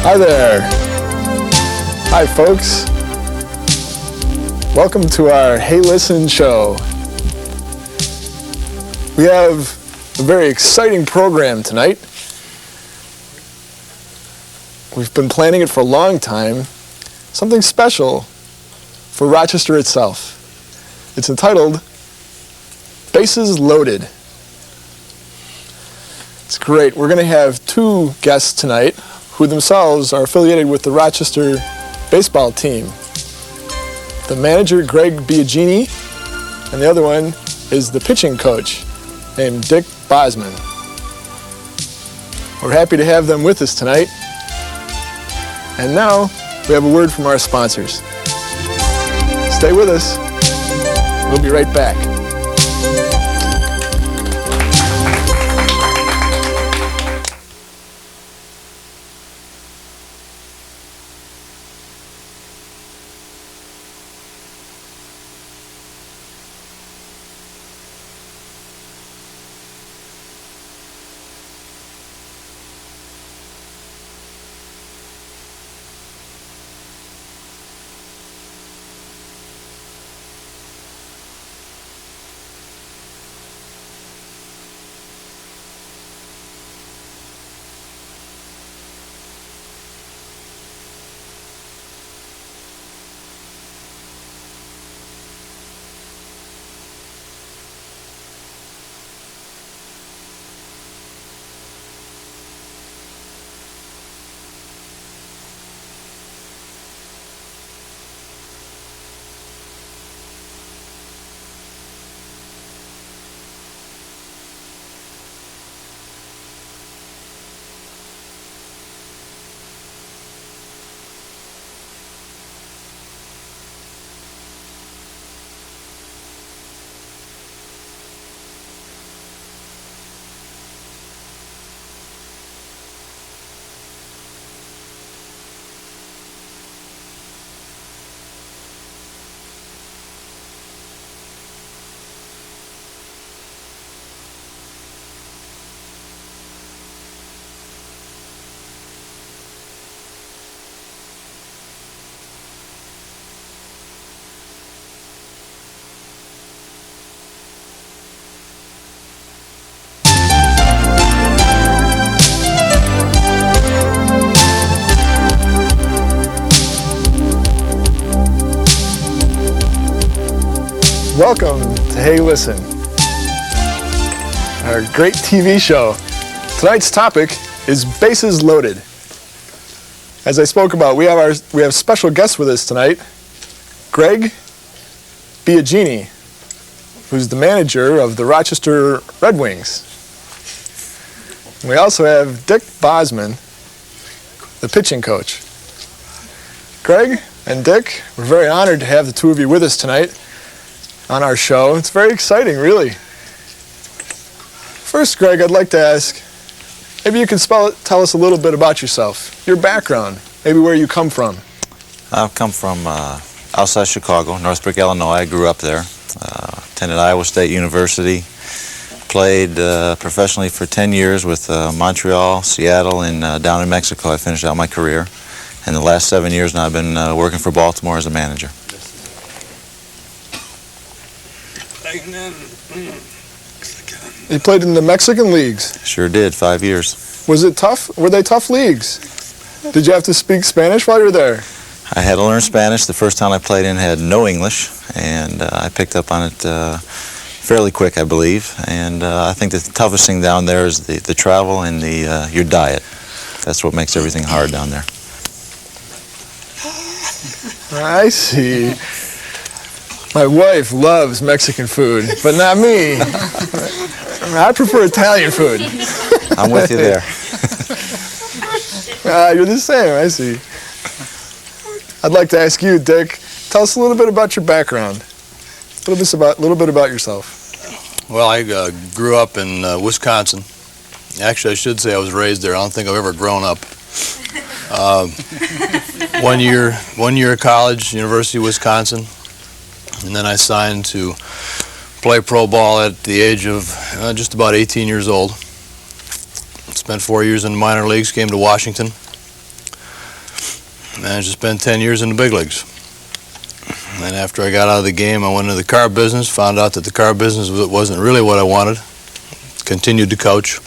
Hi there. Hi, folks. Welcome to our Hey Listen show. We have a very exciting program tonight. We've been planning it for a long time. Something special for Rochester itself. It's entitled Bases Loaded. It's great. We're going to have two guests tonight who themselves are affiliated with the Rochester baseball team. The manager, Greg Biagini, and the other one is the pitching coach named Dick Bosman. We're happy to have them with us tonight. And now we have a word from our sponsors. Stay with us. We'll be right back. Welcome to Hey Listen, our great TV show. Tonight's topic is Bases Loaded. As I spoke about, we have special guests with us tonight. Greg Biagini, who's the manager of the Rochester Red Wings. We also have Dick Bosman, the pitching coach. Greg and Dick, we're very honored to have the two of you with us tonight on our show. It's very exciting, really. First, Greg, I'd like to ask, maybe you can tell us a little bit about yourself, your background, maybe where you come from. I come from outside Chicago, Northbrook, Illinois. I grew up there. Attended Iowa State University. Played professionally for 10 years with Montreal, Seattle, and down in Mexico. I finished out my career. And the last 7 years now I've been working for Baltimore as a manager. You played in the Mexican leagues? Sure did, 5 years. Was it tough? Were they tough leagues? Did you have to speak Spanish while you were there? I had to learn Spanish. The first time I played in had no English, and I picked up on it fairly quick, I believe. And I think the toughest thing down there is the travel and your diet. That's what makes everything hard down there. I see. My wife loves Mexican food, but not me. I prefer Italian food. I'm with you there. You're the same, I see. I'd like to ask you, Dick, tell us a little bit about your background. A little bit about yourself. Well, I grew up in Wisconsin. Actually, I should say I was raised there. I don't think I've ever grown up. 1 year of college, University of Wisconsin, and then I signed to play pro ball at the age of just about 18 years old. Spent 4 years in the minor leagues, came to Washington. Managed to spend 10 years in the big leagues. And after I got out of the game, I went into the car business, found out that the car business wasn't really what I wanted. Continued to coach.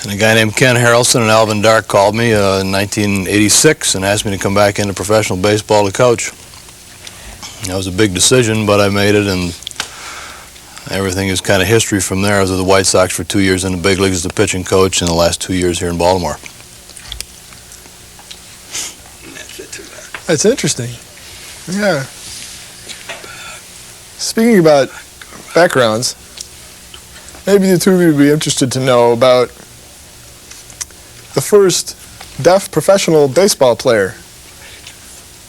And a guy named Ken Harrelson and Alvin Dark called me in 1986 and asked me to come back into professional baseball to coach. That was a big decision, but I made it, and everything is kind of history from there. I was with the White Sox for 2 years in the big leagues as the pitching coach, and the last 2 years here in Baltimore. That's interesting. Yeah. Speaking about backgrounds, maybe the two of you would be interested to know about the first deaf professional baseball player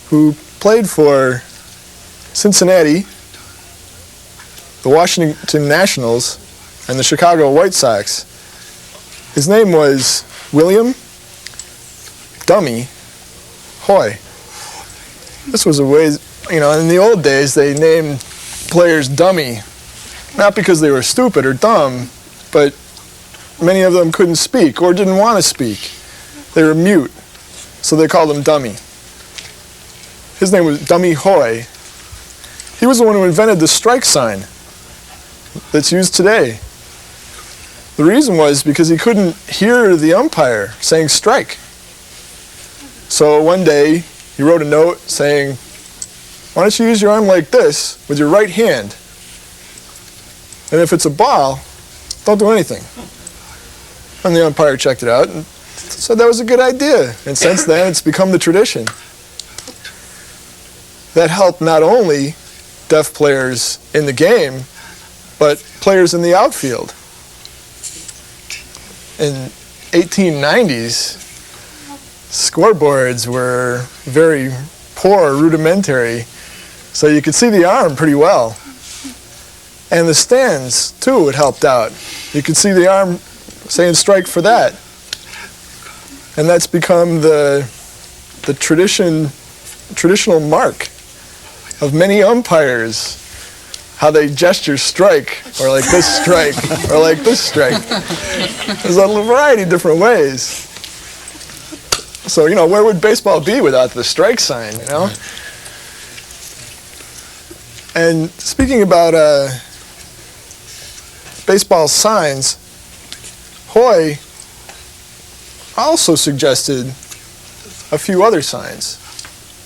who played for Cincinnati, the Washington Nationals, and the Chicago White Sox. His name was William Dummy Hoy. This was a way, in the old days they named players dummy, not because they were stupid or dumb, but many of them couldn't speak or didn't want to speak. They were mute, so they called him Dummy. His name was Dummy Hoy. He was the one who invented the strike sign that's used today. The reason was because he couldn't hear the umpire saying strike. So one day he wrote a note saying, why don't you use your arm like this with your right hand? And if it's a ball, don't do anything. And the umpire checked it out and said that was a good idea. And since then, it's become the tradition. That helped not only deaf players in the game, but players in the outfield. In 1890s, scoreboards were very poor, rudimentary, so you could see the arm pretty well. And the stands, too, it helped out. You could see the arm saying strike for that. And that's become the traditional mark of many umpires, how they gesture strike, or like this strike, or like this strike. There's a variety of different ways. So, where would baseball be without the strike sign, And speaking about baseball signs, Hoy also suggested a few other signs,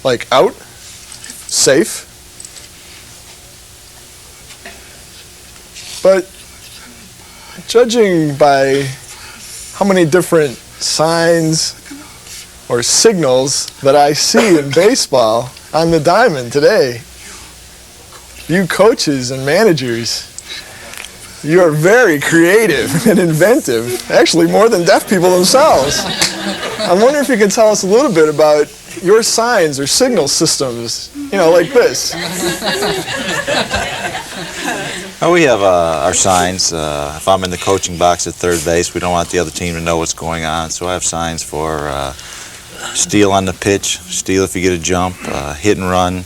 like out, safe. But judging by how many different signs or signals that I see in baseball on the diamond today, you coaches and managers, you are very creative and inventive, actually more than deaf people themselves. I wonder if you can tell us a little bit about your signs or signal systems, like this. We have our signs. If I'm in the coaching box at third base, we don't want the other team to know what's going on, so I have signs for steal on the pitch, steal if you get a jump, hit and run,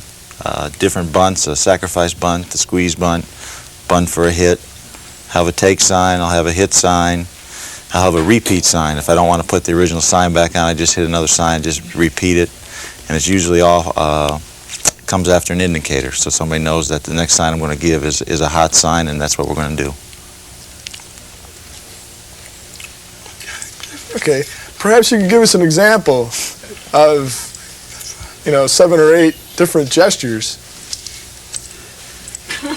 different bunts, a sacrifice bunt, the squeeze bunt, bunt for a hit. I'll have a take sign, I'll have a hit sign, I'll have a repeat sign. If I don't want to put the original sign back on, I just hit another sign, just repeat it. And it's usually all comes after an indicator, so somebody knows that the next sign I'm going to give is a hot sign, and that's what we're going to do. Okay, perhaps you could give us an example of, 7 or 8 different gestures,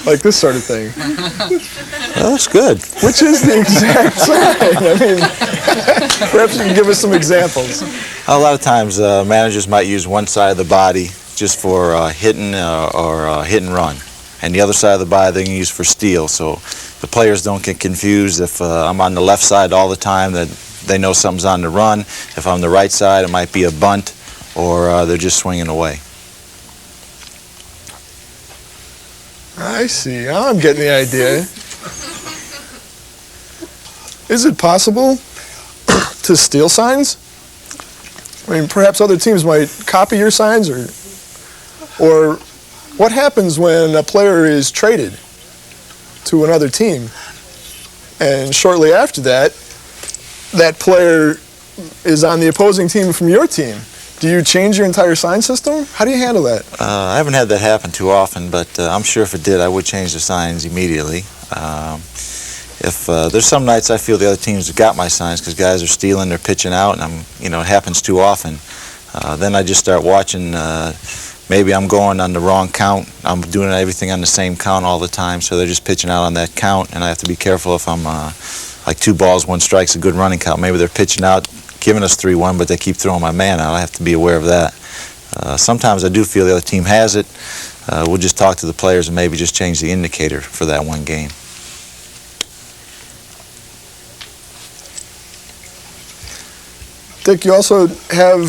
like this sort of thing. Well, that's good. Which is the exact sign? Perhaps you can give us some examples. A lot of times managers might use one side of the body just for hitting or hit and run, and the other side of the body they can use for steal, so the players don't get confused. If I'm on the left side all the time, that they know something's on the run. If I'm on the right side, it might be a bunt, or they're just swinging away. I see. Now I'm getting the idea. Is it possible to steal signs? I mean, perhaps other teams might copy your signs, or what happens when a player is traded to another team, and shortly after that, that player is on the opposing team from your team? Do you change your entire sign system? How do you handle that? I haven't had that happen too often, but I'm sure if it did, I would change the signs immediately. If there's some nights I feel the other teams have got my signs because guys are stealing, they're pitching out, and it happens too often. Then I just start watching. Maybe I'm going on the wrong count. I'm doing everything on the same count all the time, so they're just pitching out on that count, and I have to be careful if I'm like 2 balls, 1 strike's a good running count. Maybe they're pitching out, giving us 3-1, but they keep throwing my man out. I have to be aware of that. Sometimes I do feel the other team has it. We'll just talk to the players and maybe just change the indicator for that one game. Dick, you also have,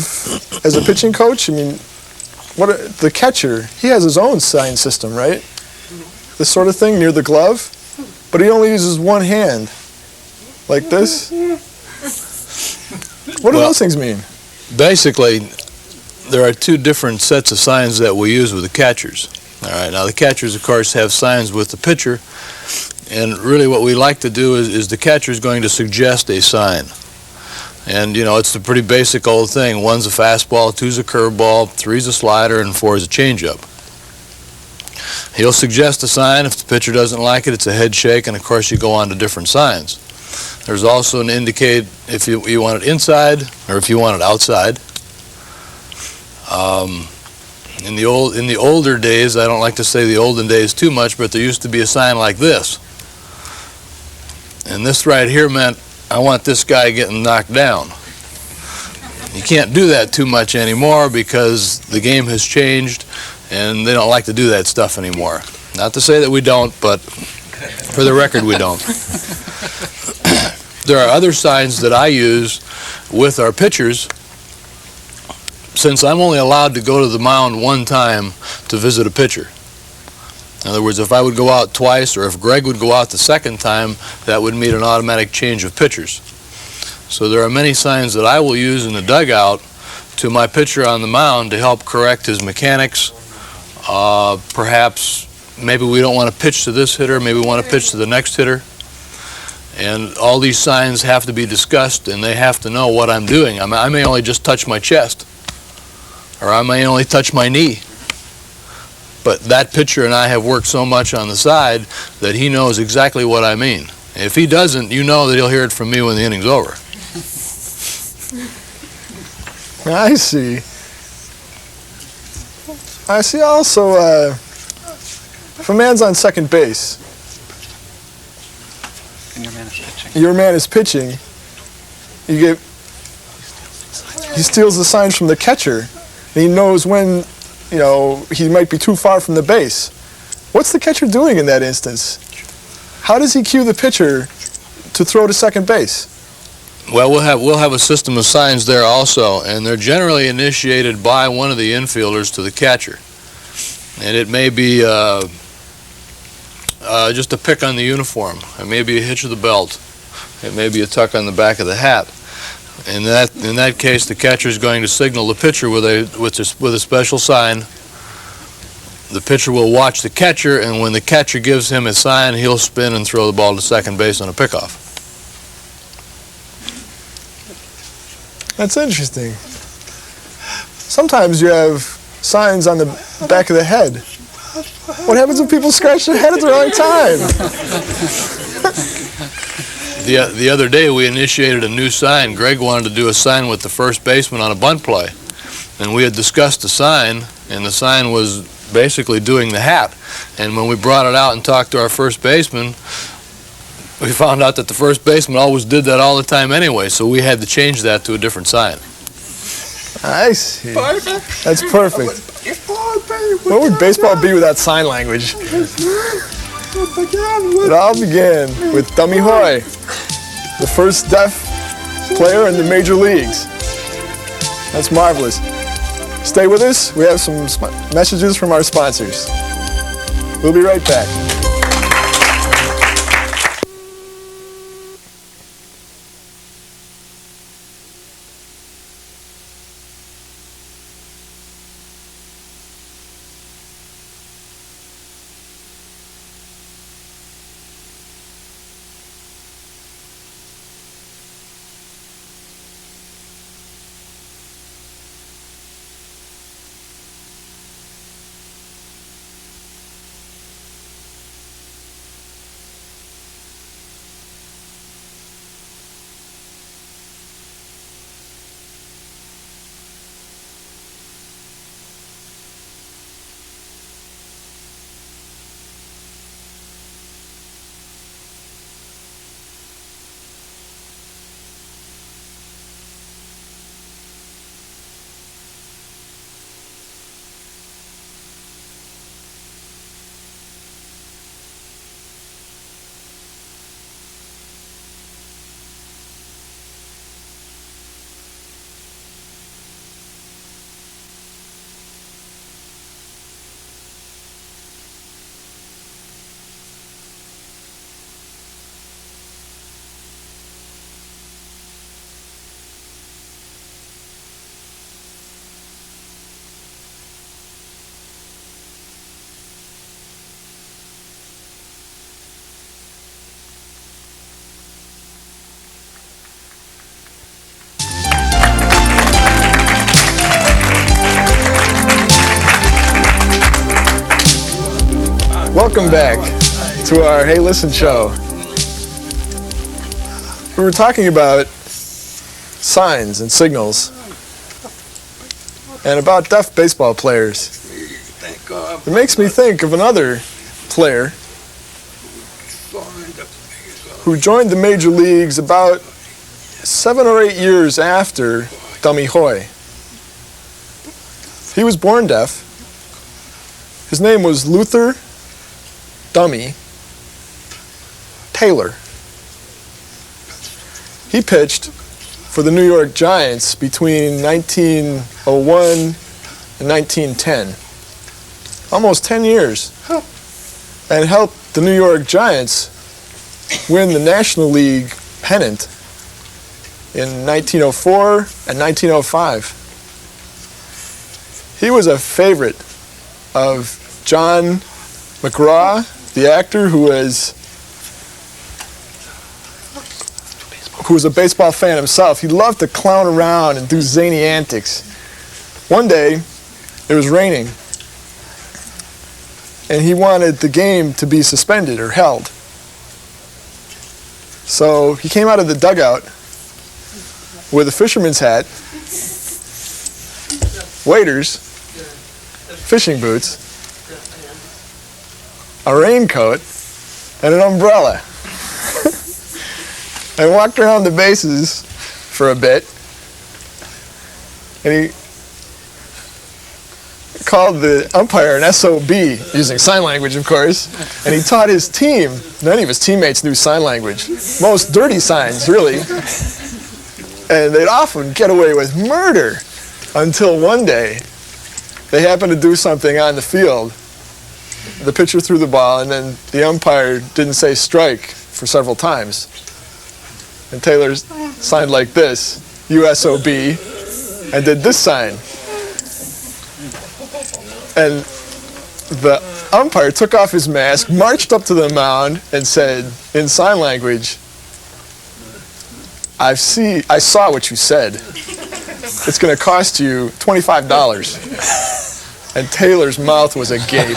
as a pitching coach, the catcher, he has his own sign system, right? This sort of thing near the glove, but he only uses one hand, like this. What do those things mean? Basically, there are 2 different sets of signs that we use with the catchers. All right, now the catchers, of course, have signs with the pitcher, and really what we like to do is the catcher is going to suggest a sign. And, it's a pretty basic old thing. 1's a fastball, 2's a curveball, 3's a slider, and 4 is a changeup. He'll suggest a sign. If the pitcher doesn't like it, it's a head shake, and of course you go on to different signs. There's also an indicate if you want it inside or if you want it outside. In the older days, I don't like to say the olden days too much, but there used to be a sign like this. And this right here meant, I want this guy getting knocked down. You can't do that too much anymore because the game has changed and they don't like to do that stuff anymore. Not to say that we don't, but for the record, we don't. There are other signs that I use with our pitchers. Since I'm only allowed to go to the mound 1 time to visit a pitcher. In other words, if I would go out twice, or if Greg would go out the 2nd time, that would mean an automatic change of pitchers. So there are many signs that I will use in the dugout to my pitcher on the mound to help correct his mechanics. Perhaps, maybe we don't want to pitch to this hitter, maybe we want to pitch to the next hitter. And all these signs have to be discussed, and they have to know what I'm doing. I may only just touch my chest, or I may only touch my knee. But that pitcher and I have worked so much on the side that he knows exactly what I mean. If he doesn't, you know that he'll hear it from me when the inning's over. I see. I see also, if a man's on second base, and your man is pitching, he steals the signs from the catcher, and he knows when he might be too far from the base. What's the catcher doing in that instance? How does he cue the pitcher to throw to second base? Well, we'll have a system of signs there also, and they're generally initiated by one of the infielders to the catcher. And it may be just a pick on the uniform. It may be a hitch of the belt. It may be a tuck on the back of the hat. In that case, the catcher is going to signal the pitcher with a special sign. The pitcher will watch the catcher, and when the catcher gives him a sign, he'll spin and throw the ball to second base on a pickoff. That's interesting. Sometimes you have signs on the back of the head. What happens if people scratch their head at the wrong time? The other day we initiated a new sign. Greg wanted to do a sign with the first baseman on a bunt play. And we had discussed the sign, and the sign was basically doing the hat. And when we brought it out and talked to our first baseman, we found out that the first baseman always did that all the time anyway, so we had to change that to a different sign. I see. That's perfect. What would baseball be without sign language? It all began with Dummy Hoy, the first deaf player in the major leagues. That's marvelous. Stay with us. We have some messages from our sponsors. We'll be right back. Welcome back to our Hey Listen show. We were talking about signs and signals and about deaf baseball players. It makes me think of another player who joined the major leagues about 7 or 8 years after Dummy Hoy. He was born deaf. His name was Luther Dummy Taylor. He pitched for the New York Giants between 1901 and 1910. Almost 10 years. And helped the New York Giants win the National League pennant in 1904 and 1905. He was a favorite of John McGraw, the actor who was a baseball fan himself. He loved to clown around and do zany antics. One day, it was raining, and he wanted the game to be suspended or held. So he came out of the dugout with a fisherman's hat, waders, fishing boots, a raincoat, and an umbrella. And walked around the bases for a bit. And he called the umpire an SOB, using sign language, of course. And he taught his team. Many of his teammates knew sign language. Most dirty signs, really. And they'd often get away with murder until one day they happened to do something on the field. The pitcher threw the ball, and then the umpire didn't say strike for several times. And Taylor signed like this, USOB, and did this sign. And the umpire took off his mask, marched up to the mound, and said, in sign language, I saw what you said. It's going to cost you $25. And Taylor's mouth was agape.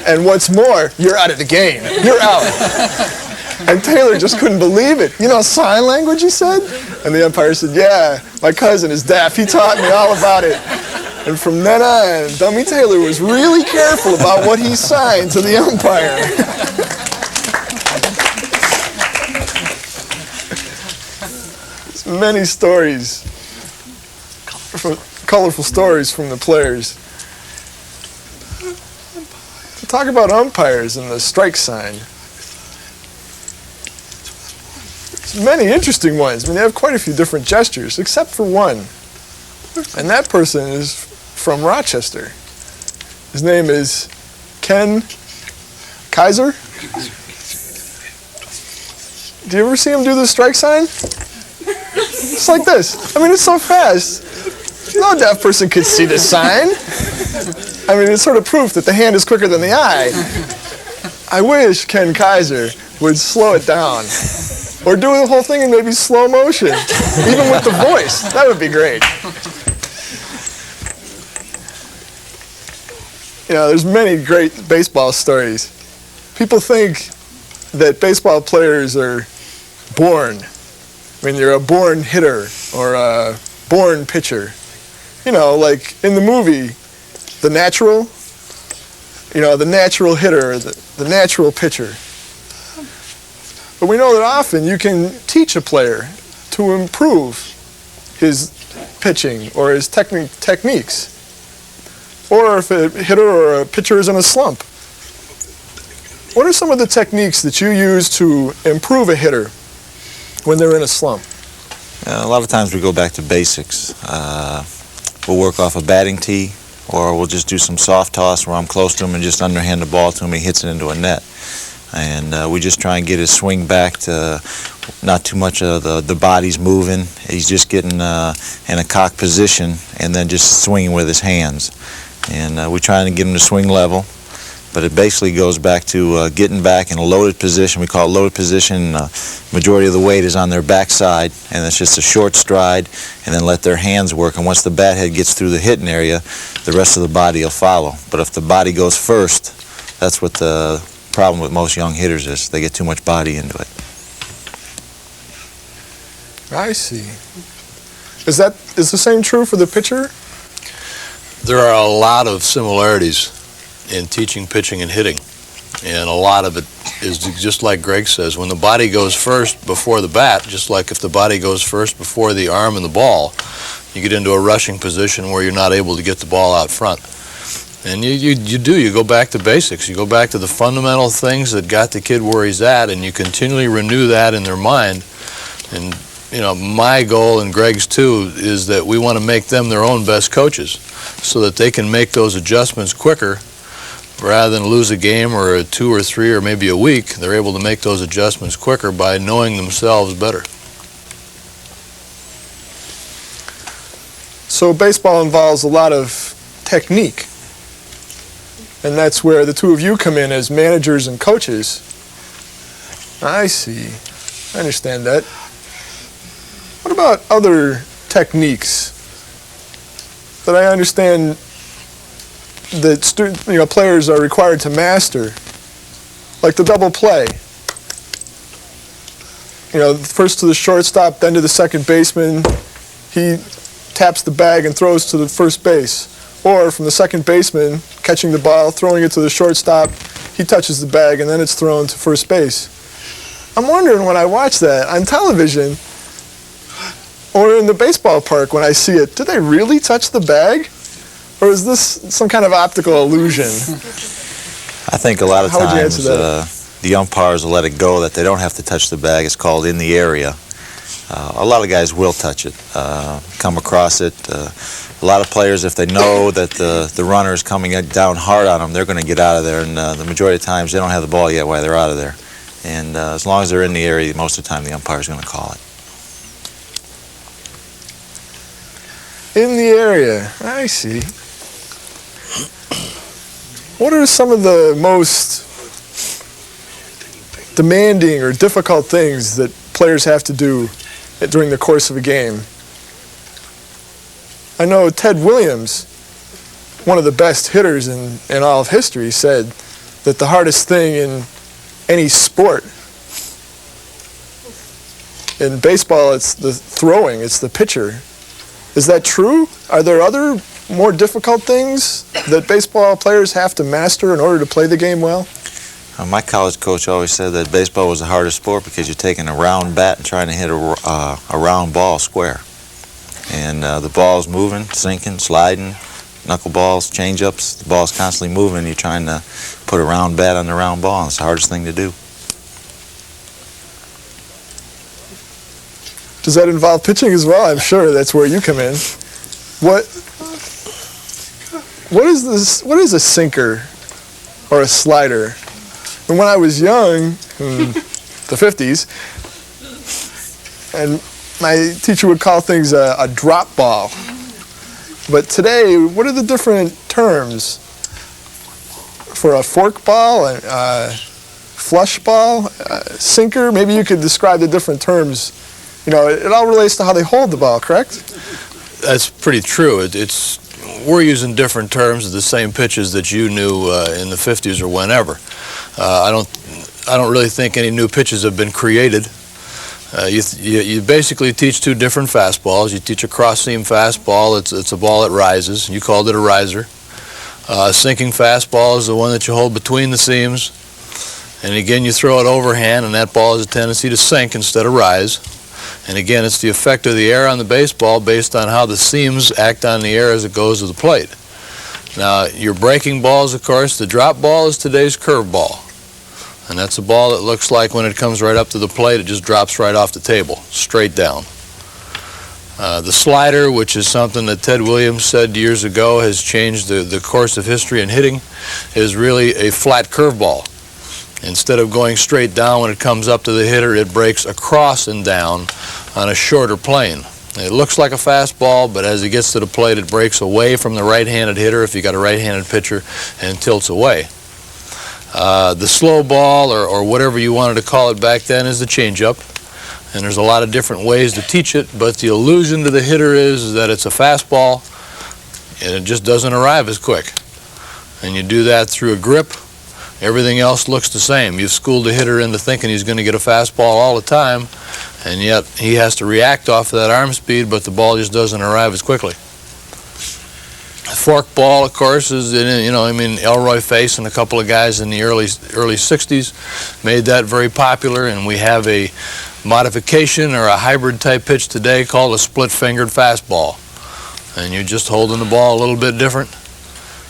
And what's more, you're out of the game. You're out. And Taylor just couldn't believe it. You know sign language, he said? And the umpire said, yeah, my cousin is deaf. He taught me all about it. And from then on, Dummy Taylor was really careful about what he signed to the umpire. Many stories, colorful stories from the players. To talk about umpires and the strike sign. There's many interesting ones. I mean, they have quite a few different gestures, except for one. And that person is from Rochester. His name is Ken Kaiser. Do you ever see him do the strike sign? It's like this. I mean, it's so fast. No deaf person could see this sign. I mean, it's sort of proof that the hand is quicker than the eye. I wish Ken Kaiser would slow it down. Or do the whole thing in maybe slow motion. Even with the voice. That would be great. You know, there's many great baseball stories. People think that baseball players are born. I mean, you're a born hitter or a born pitcher. You know, like in the movie, The Natural, you know, the natural hitter, the natural pitcher. But we know that often you can teach a player to improve his pitching or his techniques. Or if a hitter or a pitcher is in a slump. What are some of the techniques that you use to improve a hitter when they're in a slump? A lot of times we go back to basics. We'll work off a batting tee, or we'll just do some soft toss where I'm close to him and just underhand the ball to him. He hits it into a net. And we just try and get his swing back to not too much of the body's moving. He's just getting in a cock position and then just swinging with his hands. And we're trying to get him to swing level. But it basically goes back to getting back in a loaded position. We call it loaded position. Majority of the weight is on their backside, and it's just a short stride, and then let their hands work. And once the bat head gets through the hitting area, the rest of the body will follow. But if the body goes first, that's what the problem with most young hitters is. They get too much body into it. I see. Is the same true for the pitcher? There are a lot of similarities in teaching pitching and hitting, and a lot of it is just like Greg says. When the body goes first before the bat, just like if the body goes first before the arm and the ball, you get into a rushing position where you're not able to get the ball out front. And you go back to basics. You go back to the fundamental things that got the kid where he's at, and you continually renew that in their mind. And you know, my goal, and Greg's too, is that we want to make them their own best coaches so that they can make those adjustments quicker. Rather than lose a game or a 2 or 3 or maybe a week, they're able to make those adjustments quicker by knowing themselves better. So baseball involves a lot of technique, and that's where the two of you come in as managers and coaches. I see. I understand that. What about other techniques that I understand that players are required to master, like the double play? You know, first to the shortstop, then to the second baseman. He taps the bag and throws to the first base. Or from the second baseman, catching the ball, throwing it to the shortstop, he touches the bag and then it's thrown to first base. I'm wondering when I watch that on television or in the baseball park when I see it, do they really touch the bag? Or is this some kind of optical illusion? I think a lot of How would you times answer that? the umpires will let it go that they don't have to touch the bag. It's called in the area. A lot of guys will touch it, come across it. A lot of players, if they know that the runner is coming down hard on them, they're going to get out of there. And the majority of times they don't have the ball yet while they're out of there. And as long as they're in the area, most of the time the umpire is going to call it. In the area, I see. What are some of the most demanding or difficult things that players have to do during the course of a game? I know Ted Williams, one of the best hitters in all of history, said that the hardest thing in any sport, in baseball it's the throwing, it's the pitcher. Is that true? Are there other more difficult things that baseball players have to master in order to play the game well? My college coach always said that baseball was the hardest sport because you're taking a round bat and trying to hit a round ball square. And the ball's moving, sinking, sliding, knuckleballs, change-ups. The ball's constantly moving. You're trying to put a round bat on the round ball, and it's the hardest thing to do. Does that involve pitching as well? I'm sure that's where you come in. What is this? What is a sinker or a slider? And when I was young, in the 50s, and my teacher would call things a drop ball. But today, what are the different terms for a fork ball, a flush ball, a sinker? Maybe you could describe the different terms. You know, it all relates to how they hold the ball, correct? That's pretty true. We're using different terms of the same pitches that you knew in the 50s or whenever. I don't really think any new pitches have been created. You basically teach two different fastballs. You teach a cross-seam fastball. It's a ball that rises. You called it a riser. A sinking fastball is the one that you hold between the seams. And again, you throw it overhand, and that ball has a tendency to sink instead of rise. And again, it's the effect of the air on the baseball based on how the seams act on the air as it goes to the plate. Now, your breaking balls, of course, the drop ball is today's curveball. And that's a ball that looks like when it comes right up to the plate, it just drops right off the table, straight down. The slider, which is something that Ted Williams said years ago has changed the course of history in hitting, is really a flat curveball. Instead of going straight down when it comes up to the hitter, it breaks across and down on a shorter plane. It looks like a fastball, but as it gets to the plate, it breaks away from the right-handed hitter if you got a right-handed pitcher and tilts away. The slow ball, or whatever you wanted to call it back then, is the changeup. And there's a lot of different ways to teach it, but the illusion to the hitter is that it's a fastball and it just doesn't arrive as quick. And you do that through a grip, Everything else looks the same. You've schooled a hitter into thinking he's going to get a fastball all the time, and yet he has to react off of that arm speed, but the ball just doesn't arrive as quickly. Forkball, of course, is, Elroy Face and a couple of guys in the early 60s made that very popular, and we have a modification or a hybrid type pitch today called a split-fingered fastball. And you're just holding the ball a little bit different.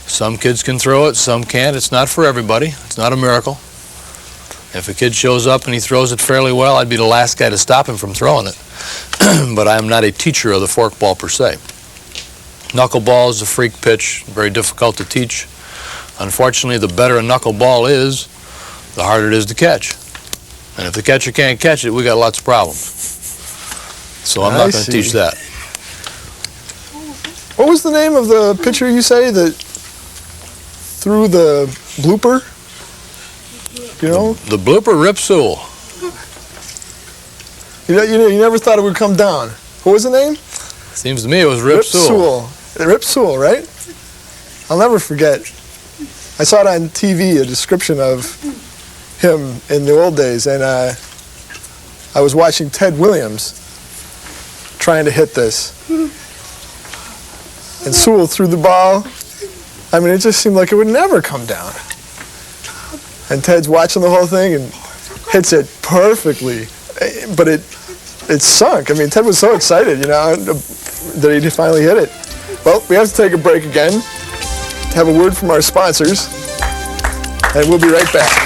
Some kids can throw it, some can't. It's not for everybody. It's not a miracle. If a kid shows up and he throws it fairly well, I'd be the last guy to stop him from throwing it. But I'm not a teacher of the forkball per se. Knuckleball is a freak pitch, very difficult to teach. Unfortunately, the better a knuckleball is, the harder it is to catch. And if the catcher can't catch it, we got lots of problems. So I'm not going to teach that. What was the name of the pitcher you say that threw the blooper? You know? The blooper, Rip Sewell. You never thought it would come down. What was the name? Seems to me it was Rip Sewell. Rip Sewell, right? I'll never forget. I saw it on TV, a description of him in the old days, and I was watching Ted Williams trying to hit this. And Sewell threw the ball. I mean, it just seemed like it would never come down. And Ted's watching the whole thing and hits it perfectly. But it sunk. I mean, Ted was so excited, that he finally hit it. Well, we have to take a break again, have a word from our sponsors, and we'll be right back.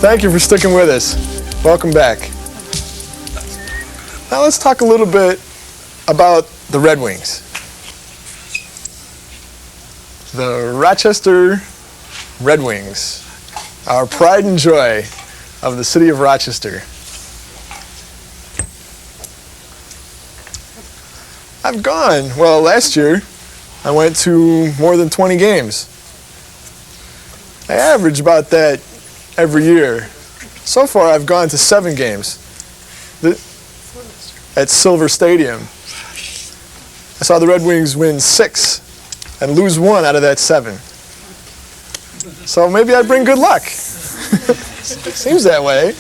Thank you for sticking with us. Welcome back. Now let's talk a little bit about the Red Wings. The Rochester Red Wings, our pride and joy of the city of Rochester. I've gone. Well, last year I went to more than 20 games. I average about that every year. So far I've gone to 7 games at Silver Stadium. I saw the Red Wings win 6 and lose 1 out of that 7. So maybe I bring good luck. Seems that way.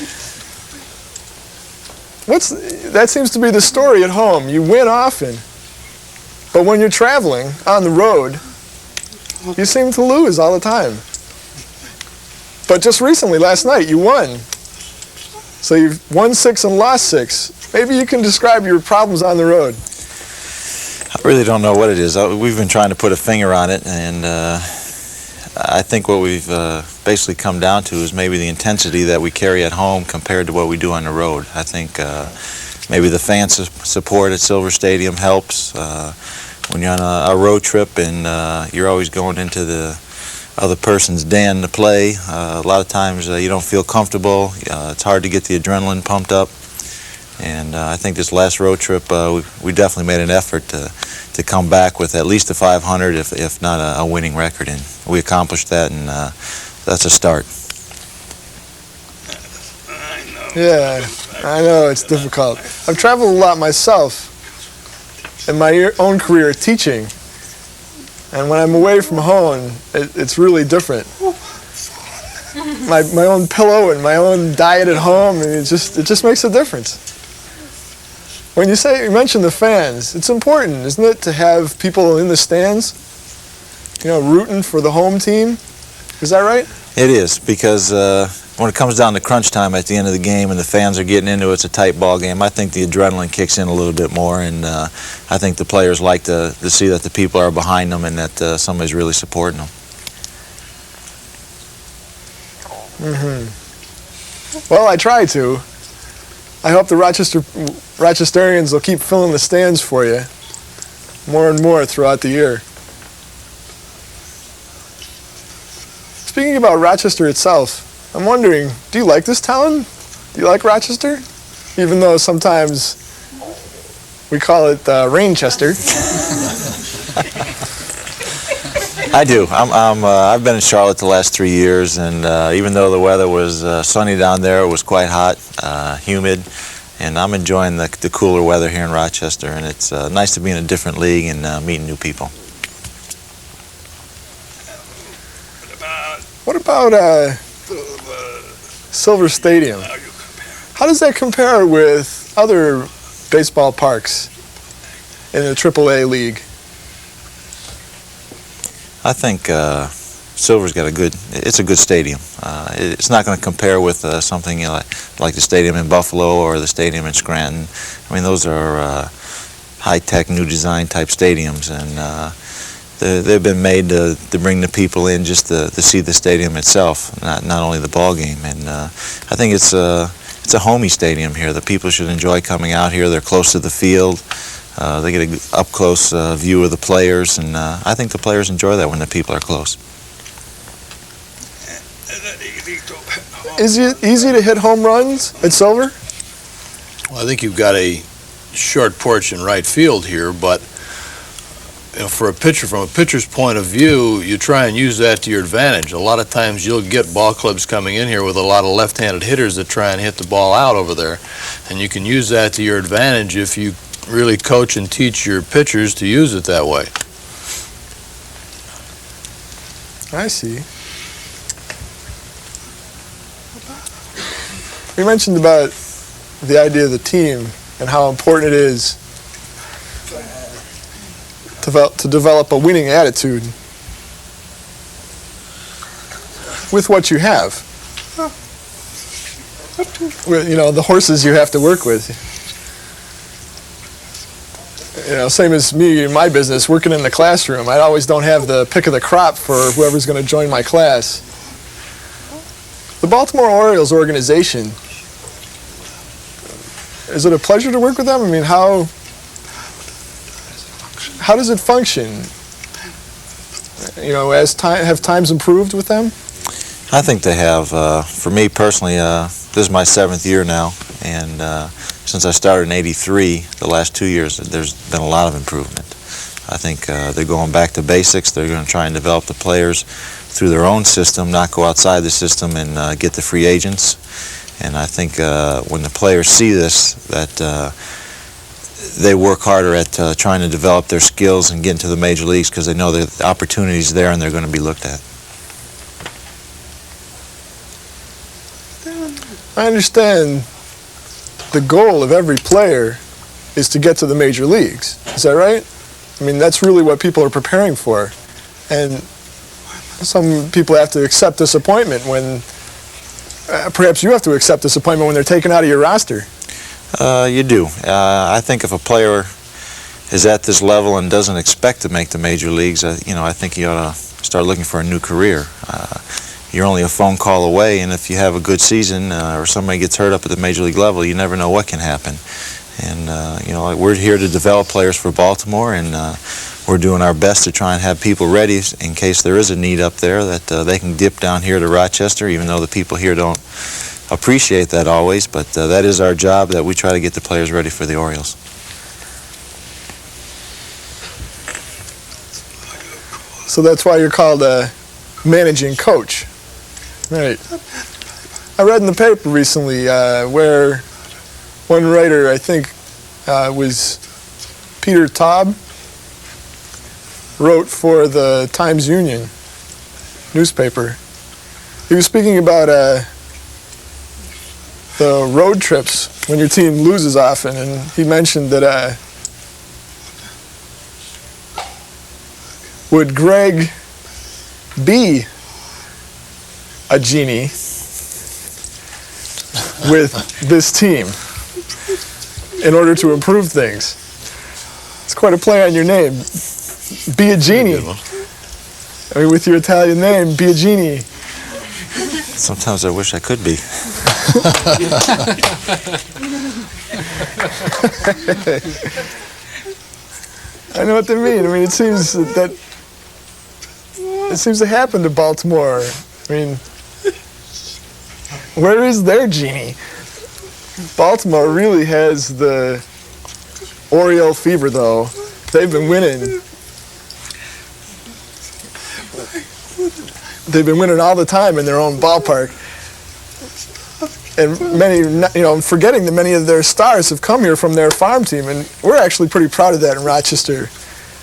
That seems to be the story at home. You win often, but when you're traveling on the road, you seem to lose all the time. But just recently, last night, you won. So you've won 6 and lost 6. Maybe you can describe your problems on the road. I really don't know what it is. We've been trying to put a finger on it, and I think what we've basically come down to is maybe the intensity that we carry at home compared to what we do on the road. I think maybe the fan support at Silver Stadium helps. When you're on a road trip and you're always going into the other person's den to play, a lot of times you don't feel comfortable. It's hard to get the adrenaline pumped up. And I think this last road trip, we definitely made an effort to come back with at least a 500, if not a winning record. And we accomplished that, and that's a start. Yeah, I know it's difficult. I've traveled a lot myself in my own career teaching. And when I'm away from home, it's really different. My own pillow and my own diet at home, and it just makes a difference. When you mention the fans, it's important, isn't it, to have people in the stands, rooting for the home team? Is that right? It is, because when it comes down to crunch time at the end of the game and the fans are getting into it, it's a tight ball game, I think the adrenaline kicks in a little bit more, and I think the players like to see that the people are behind them and that somebody's really supporting them. Well, I try to. I hope the Rochesterians will keep filling the stands for you more and more throughout the year. Speaking about Rochester itself, I'm wondering, do you like this town? Do you like Rochester? Even though sometimes we call it Rainchester. I do. I've been in Charlotte the last 3 years, and even though the weather was sunny down there, it was quite hot, humid, and I'm enjoying the cooler weather here in Rochester, and it's nice to be in a different league and meeting new people. What about Silver Stadium? How does that compare with other baseball parks in the AAA league? I think Silver's got it's a good stadium. It's not going to compare with something like the stadium in Buffalo or the stadium in Scranton. I mean, those are high-tech, new design type stadiums, and they've been made to bring the people in just to see the stadium itself, not only the ball game. And I think it's a homey stadium here. The people should enjoy coming out here. They're close to the field. They get an up-close view of the players, and I think the players enjoy that when the people are close. Is it easy to hit home runs at Silver? Well, I think you've got a short porch in right field here, but for a pitcher, from a pitcher's point of view, you try and use that to your advantage. A lot of times you'll get ball clubs coming in here with a lot of left-handed hitters that try and hit the ball out over there, and you can use that to your advantage if you really coach and teach your pitchers to use it that way. I see. We mentioned about the idea of the team and how important it is to develop a winning attitude with what you have. With, the horses you have to work with. Same as me in my business, working in the classroom. I always don't have the pick of the crop for whoever's going to join my class. The Baltimore Orioles organization, is it a pleasure to work with them? I mean, how does it function? Have times improved with them? I think they have. For me personally, this is my 7th year now, and since I started in '83, the last 2 years, there's been a lot of improvement. I think they're going back to basics. They're going to try and develop the players through their own system, not go outside the system and get the free agents. And I think when the players see this, that they work harder at trying to develop their skills and get into the major leagues because they know the opportunity's there and they're going to be looked at. I understand the goal of every player is to get to the major leagues. Is that right? I mean, that's really what people are preparing for. And some people have to accept disappointment when, perhaps you have to accept disappointment when they're taken out of your roster. You do. I think if a player is at this level and doesn't expect to make the major leagues, I think you ought to start looking for a new career. You're only a phone call away, and if you have a good season or somebody gets hurt up at the major league level, you never know what can happen. And, you know, we're here to develop players for Baltimore, and we're doing our best to try and have people ready in case there is a need up there that they can dip down here to Rochester, even though the people here don't appreciate that always. But that is our job, that we try to get the players ready for the Orioles. So that's why you're called a managing coach. Right. I read in the paper recently where one writer, I think was Peter Taub, wrote for the Times-Union newspaper. He was speaking about the road trips when your team loses often, and he mentioned that would Greg be a genie with this team in order to improve things? It's quite a play on your name. Biagini. I mean, with your Italian name, Biagini. Sometimes I wish I could be. I know what they mean. I mean, it seems to happen to Baltimore. I mean, where is their genie? Baltimore really has the Oriole fever, though. They've been winning. They've been winning all the time in their own ballpark. And many, you know, I'm forgetting that many of their stars have come here from their farm team, and we're actually pretty proud of that in Rochester,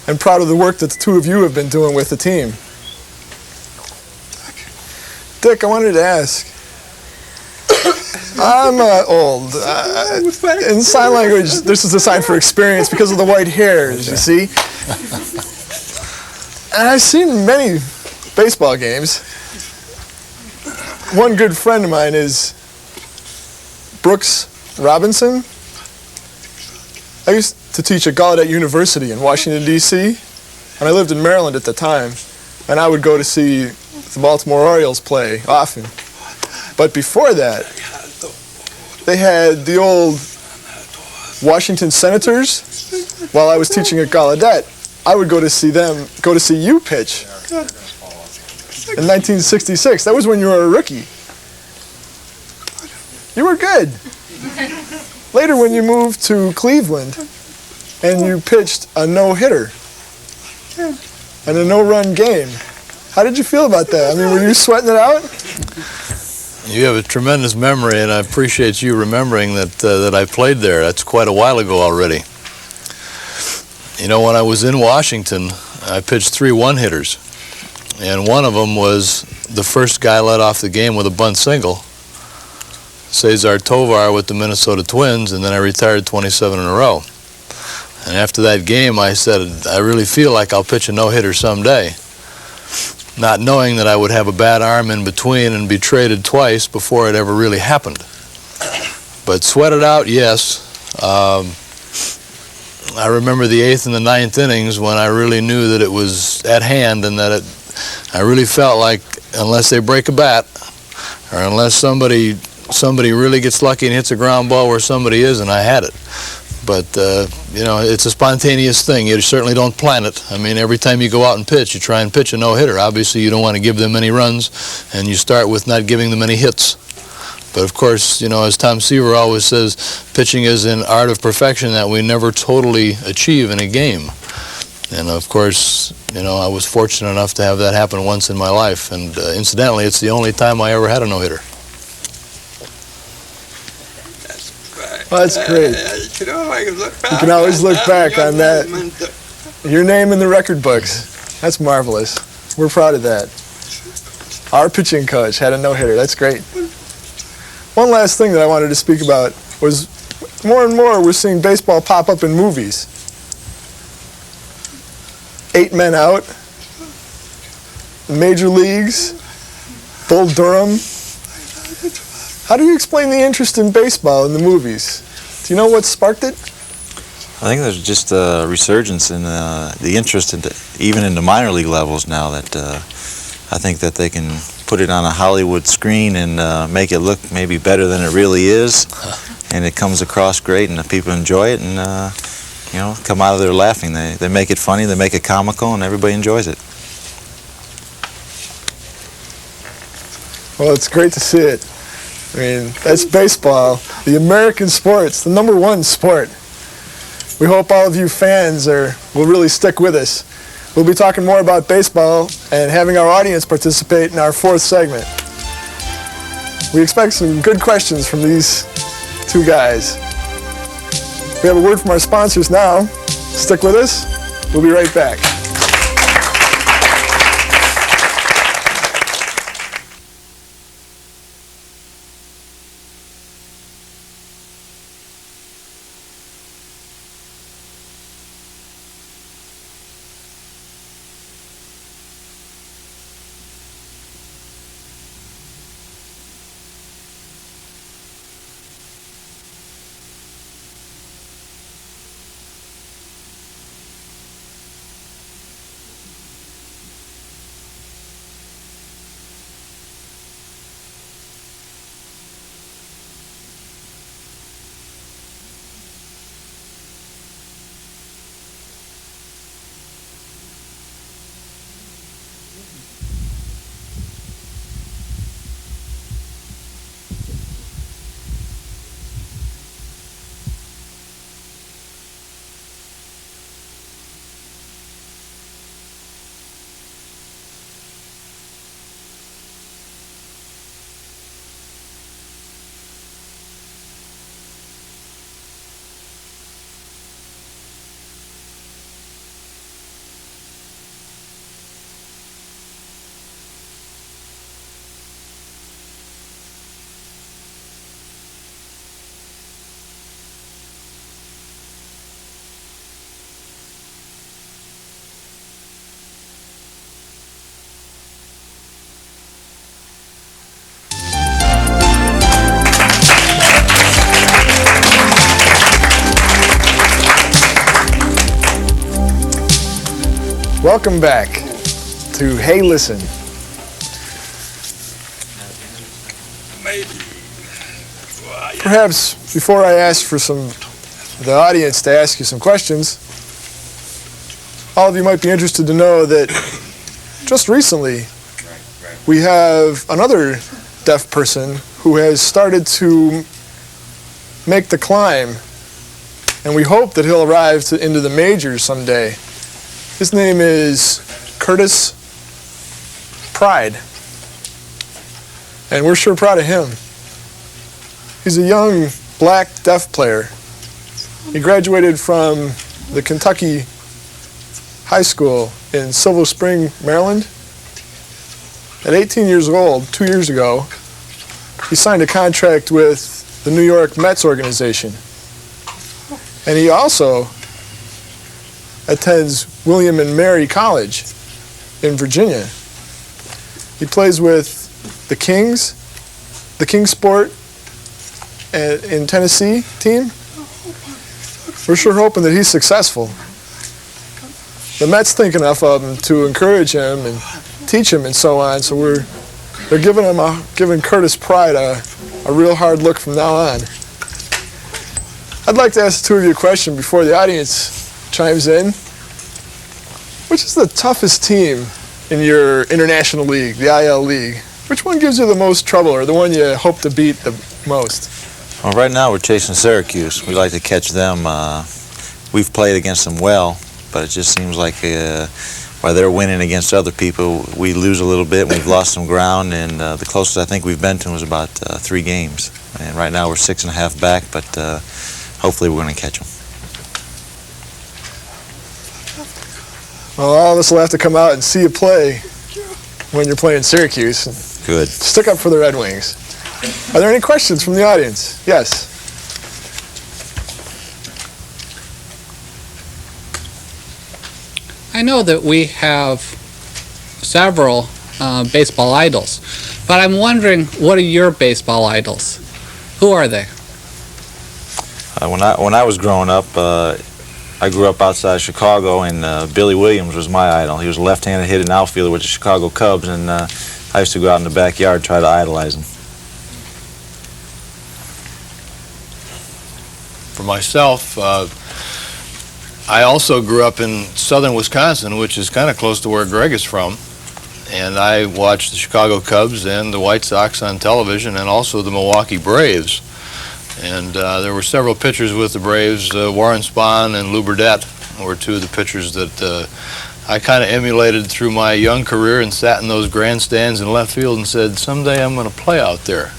and proud of the work that the two of you have been doing with the team. Dick, I wanted to ask. I'm old. In sign language, this is a sign for experience because of the white hairs, you see. And I've seen many baseball games. One good friend of mine is Brooks Robinson. I used to teach at Gallaudet University in Washington, D.C., and I lived in Maryland at the time, and I would go to see the Baltimore Orioles play often. But before that, they had the old Washington Senators. While I was teaching at Gallaudet, I would go to see you pitch in 1966. That was when you were a rookie. You were good. Later, when you moved to Cleveland and you pitched a no-hitter and a no-run game, how did you feel about that? I mean, were you sweating it out? You have a tremendous memory, and I appreciate you remembering that I played there. That's quite a while ago already. You know, when I was in Washington, I pitched 3 one-hitters, and one of them was the first guy led off the game with a bunt single, Cesar Tovar with the Minnesota Twins, and then I retired 27 in a row. And after that game, I said, I really feel like I'll pitch a no-hitter someday, not knowing that I would have a bad arm in between and be traded twice before it ever really happened. But sweat it out, yes. I remember the 8th and the 9th innings when I really knew that it was at hand, and that I really felt like unless they break a bat, or unless somebody really gets lucky and hits a ground ball where somebody is, and I had it. But, you know, it's a spontaneous thing. You certainly don't plan it. I mean, every time you go out and pitch, you try and pitch a no-hitter. Obviously, you don't want to give them any runs, and you start with not giving them any hits. But, of course, you know, as Tom Seaver always says, pitching is an art of perfection that we never totally achieve in a game. And, of course, you know, I was fortunate enough to have that happen once in my life. And, incidentally, it's the only time I ever had a no-hitter. Well, that's great. You know, I can look back. You can always look back on that. Your name in the record books. That's marvelous. We're proud of that. Our pitching coach had a no-hitter. That's great. One last thing that I wanted to speak about was more and more we're seeing baseball pop up in movies. 8 Men Out, Major Leagues, Bull Durham. How do you explain the interest in baseball in the movies? Do you know what sparked it? I think there's just a resurgence in the interest even in the minor league levels now that I think that they can put it on a Hollywood screen and make it look maybe better than it really is, and it comes across great and the people enjoy it and you know, come out of there laughing. They make it funny, they make it comical, and everybody enjoys it. Well, it's great to see it. I mean, that's baseball, the American sport. It's the #1 sport. We hope all of you fans will really stick with us. We'll be talking more about baseball and having our audience participate in our 4th segment. We expect some good questions from these two guys. We have a word from our sponsors now. Stick with us. We'll be right back. Welcome back to Hey Listen. Perhaps before I ask for the audience to ask you some questions, all of you might be interested to know that just recently we have another deaf person who has started to make the climb, and we hope that he'll arrive into the majors someday. His name is Curtis Pride, and we're sure proud of him. He's a young black deaf player. He graduated from the Kentucky High School in Silver Spring, Maryland. At 18 years old, 2 years ago, he signed a contract with the New York Mets organization. And he also attends William and Mary College in Virginia. He plays with the Kings, the Kingsport in Tennessee team. We're sure hoping that he's successful. The Mets think enough of him to encourage him and teach him and so on, so they're giving Curtis Pride a real hard look from now on. I'd like to ask the two of you a question before the audience chimes in. Which is the toughest team in your international league, the IL league? Which one gives you the most trouble, or the one you hope to beat the most? Well, right now we're chasing Syracuse. We like to catch them. We've played against them well, but it just seems like while they're winning against other people, we lose a little bit. We've lost some ground, and the closest I think we've been to was about 3 games. And right now we're 6.5 back, but hopefully we're going to catch them. Well, all of us will have to come out and see you play when you're playing Syracuse. Good. Stick up for the Red Wings. Are there any questions from the audience? Yes. I know that we have several baseball idols, but I'm wondering, what are your baseball idols? Who are they? When I was growing up, I grew up outside Chicago, and Billy Williams was my idol. He was a left-handed hitting outfielder with the Chicago Cubs, and I used to go out in the backyard try to idolize him. For myself, I also grew up in southern Wisconsin, which is kind of close to where Greg is from. And I watched the Chicago Cubs and the White Sox on television, and also the Milwaukee Braves. And there were several pitchers with the Braves. Warren Spahn and Lou Burdette were two of the pitchers that I kind of emulated through my young career, and sat in those grandstands in left field and said, someday I'm going to play out there.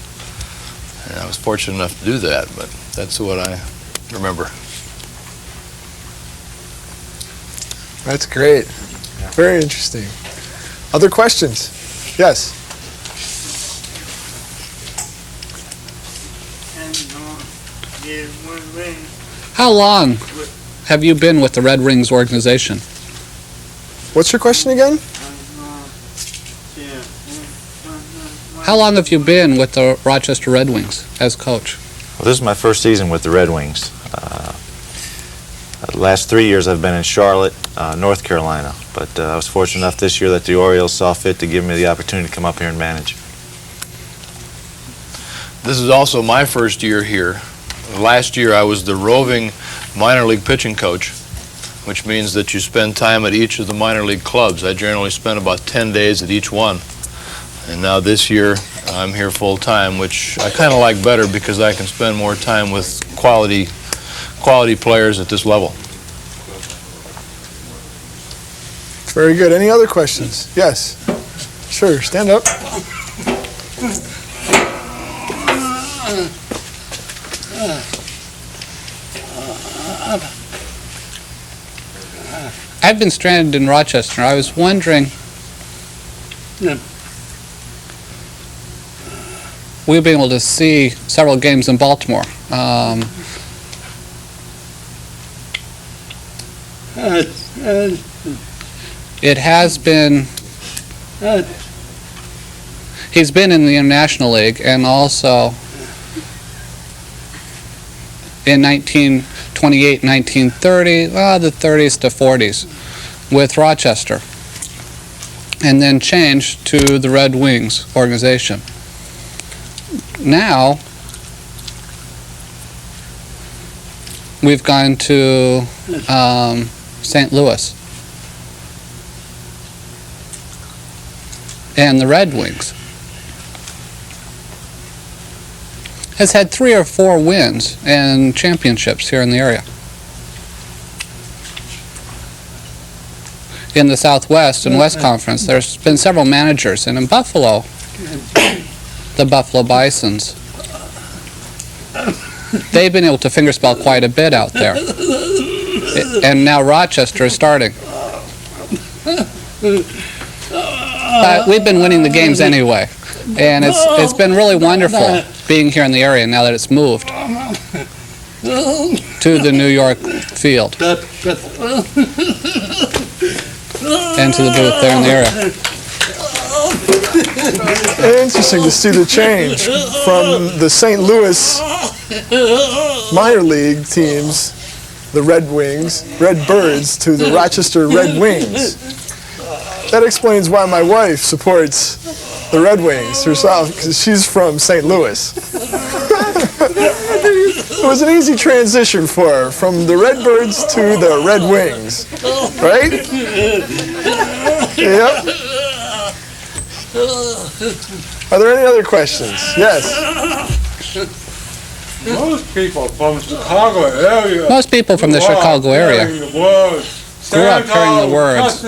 And I was fortunate enough to do that, but that's what I remember. That's great. Very interesting. Other questions? Yes. How long have you been with the Red Wings organization? What's your question again? How long have you been with the Rochester Red Wings as coach? Well, this is my first season with the Red Wings. The last 3 years I've been in Charlotte, North Carolina, but I was fortunate enough this year that the Orioles saw fit to give me the opportunity to come up here and manage. This is also my first year here. Last year I was the roving minor league pitching coach, which means that you spend time at each of the minor league clubs. I generally spent about 10 days at each one. And now this year I'm here full time, which I kind of like better because I can spend more time with quality players at this level. Very good. Any other questions? Yes. Sure. Stand up. I've been stranded in Rochester. I was wondering, we've been able to see several games in Baltimore. It has been, he's been in the International League, and also in 1928, 1930, the 30s to 40s with Rochester, and then changed to the Red Wings organization. Now we've gone to St. Louis, and the Red Wings has had 3 or 4 wins and championships here in the area. In the Southwest and West Conference, there's been several managers, and in Buffalo, the Buffalo Bisons, they've been able to fingerspell quite a bit out there. And now Rochester is starting. But we've been winning the games anyway, and it's been really wonderful being here in the area now that it's moved to the New York field and to the booth there in the area. Interesting to see the change from the St. Louis minor league teams, the Red Wings, Red Birds, to the Rochester Red Wings. That explains why my wife supports the Red Wings herself, because she's from St. Louis. It was an easy transition for her, from the Red Birds to the Red Wings, right? Yep. Are there any other questions? Yes. Most people from Chicago area. Most people from the Chicago area grew up hearing the words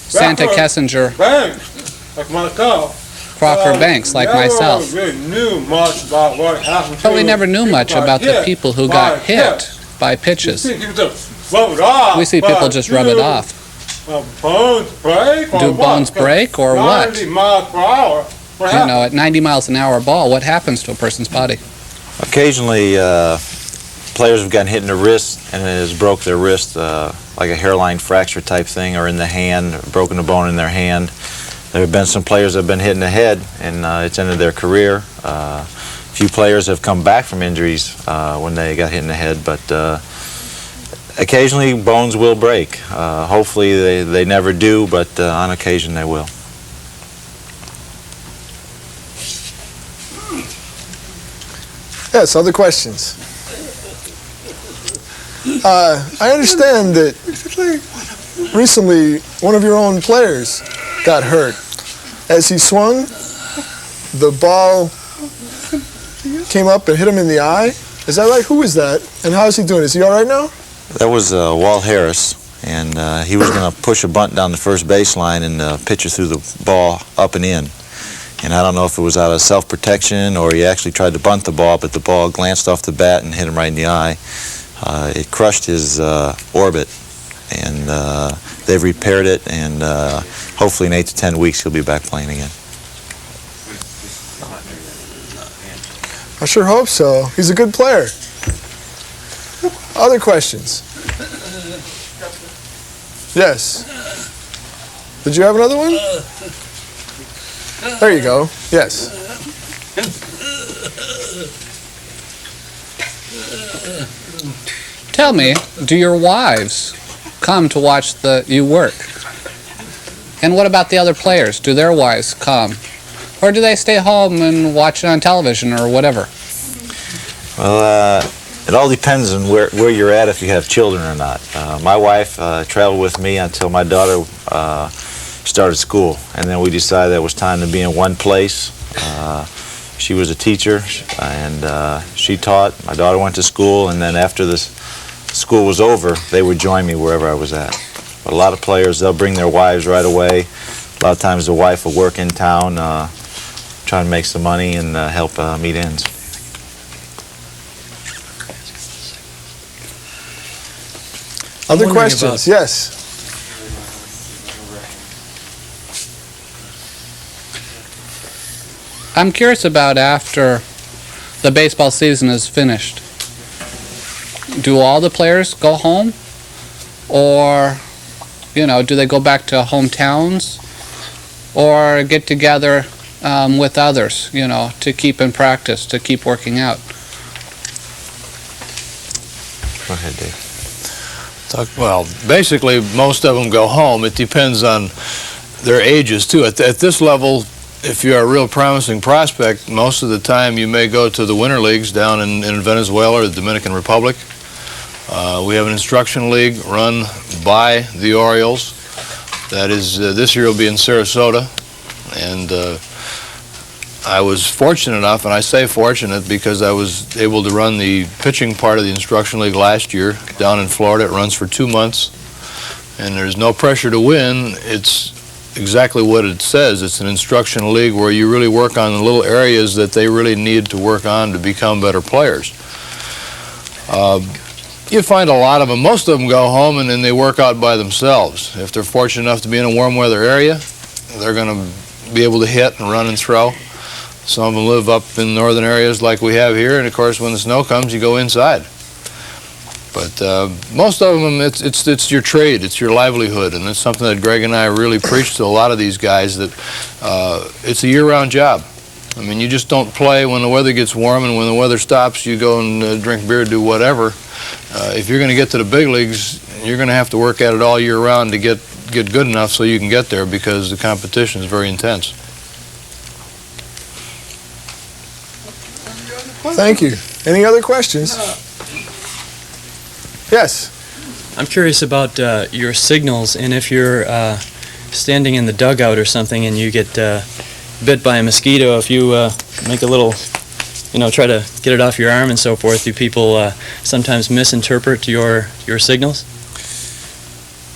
Santa Kessinger, Banks, like myself. Crocker Banks, like myself. Really knew much about what happened But we never knew much about the people who got hit by pitches. We see people just rub it off. Bones break? Do bones break or what? 90 miles per hour. You know, at 90 miles an hour ball, what happens to a person's body? Occasionally, players have gotten hit in the wrist and it has broke their wrist, like a hairline fracture type thing, or in the hand, broken a bone in their hand. There have been some players that have been hit in the head, and it's ended their career. A few players have come back from injuries when they got hit in the head, but Occasionally bones will break. Hopefully they never do, but on occasion they will. Yes, other questions? I understand that recently one of your own players got hurt. As he swung, the ball came up and hit him in the eye. Is that right? Who is that? And how is he doing? Is he all right now? That was Walt Harris, and he was going to push a bunt down the first baseline and pitch it through the ball up and in. And I don't know if it was out of self-protection or he actually tried to bunt the ball, but the ball glanced off the bat and hit him right in the eye. It crushed his orbit, and they've repaired it, and hopefully in 8 to 10 weeks he'll be back playing again. I sure hope so. He's a good player. Other questions? Yes. Did you have another one? There you go. Yes. Tell me, do your wives come to watch you work? And what about the other players? Do their wives come? Or do they stay home and watch it on television or whatever? Well, it all depends on where you're at, if you have children or not. My wife traveled with me until my daughter started school, and then we decided it was time to be in one place. She was a teacher, and she taught. My daughter went to school, and then after the school was over, they would join me wherever I was at. But a lot of players, they'll bring their wives right away. A lot of times the wife will work in town, trying to make some money and help meet ends. Other questions? Yes. I'm curious about after the baseball season is finished. Do all the players go home? Or, do they go back to hometowns? Or get together with others, to keep in practice, to keep working out? Go ahead, Dave. Well, basically, most of them go home. It depends on their ages, too. At this level, if you're a real promising prospect, most of the time you may go to the winter leagues down in Venezuela or the Dominican Republic. We have an instruction league run by the Orioles. That is, this year will be in Sarasota. And I was fortunate enough, and I say fortunate because I was able to run the pitching part of the instruction league last year down in Florida. It runs for 2 months, and there's no pressure to win. It's exactly what it says. It's an instruction league where you really work on the little areas that they really need to work on to become better players. You find a lot of them, most of them go home and then they work out by themselves. If they're fortunate enough to be in a warm weather area, they're going to be able to hit and run and throw. Some of them live up in northern areas like we have here, and of course when the snow comes you go inside. But most of them, it's your trade, it's your livelihood, and it's something that Greg and I really preach to a lot of these guys, that it's a year-round job. I mean, you just don't play when the weather gets warm, and when the weather stops, you go and drink beer, do whatever. If you're going to get to the big leagues, you're going to have to work at it all year round to get good enough so you can get there, because the competition is very intense. Thank you. Any other questions? Yes. I'm curious about your signals, and if you're standing in the dugout or something and you get bit by a mosquito, if you make a little, try to get it off your arm and so forth, do people sometimes misinterpret your signals?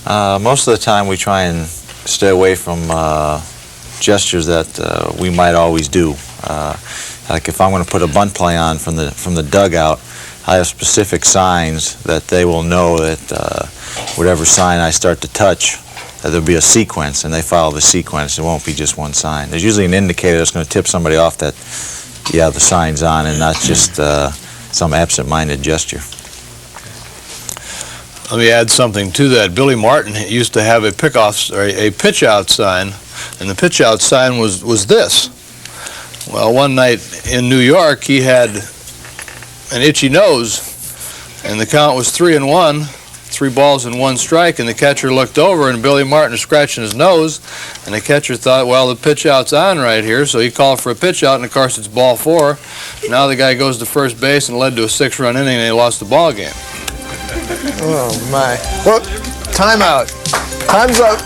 Most of the time we try and stay away from gestures that we might always do. Like if I'm going to put a bunt play on from the dugout, I have specific signs that they will know that whatever sign I start to touch, that there'll be a sequence, and they follow the sequence. It won't be just one sign. There's usually an indicator that's going to tip somebody off that, yeah, the sign's on, and not just some absent-minded gesture. Let me add something to that. Billy Martin used to have a pitch-out sign, and the pitch-out sign was this. Well, one night in New York, he had an itchy nose, and the count was 3-1, 3 balls and 1 strike, and the catcher looked over, and Billy Martin was scratching his nose, and the catcher thought, well, the pitch out's on right here, so he called for a pitch out, and of course it's ball 4. Now the guy goes to first base and led to a 6-run inning, and they lost the ball game. Oh my. Well, timeout. Time's up.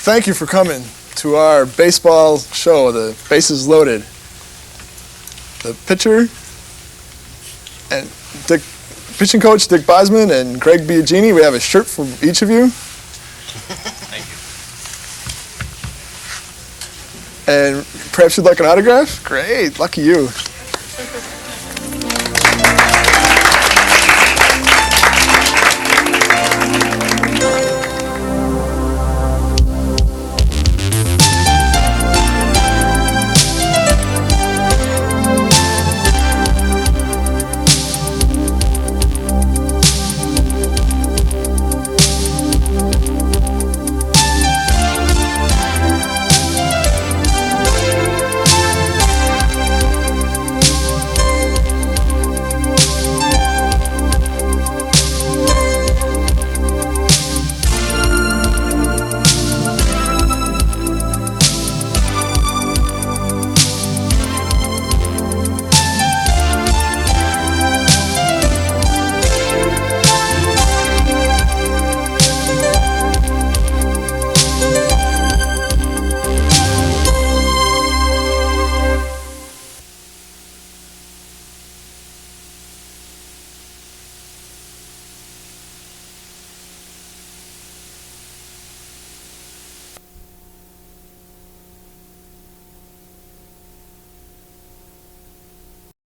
Thank you for coming to our baseball show, the Bases Loaded. The pitcher and pitching coach Dick Bosman and Greg Biagini. We have a shirt from each of you. Thank you. And perhaps you'd like an autograph? Great, lucky you.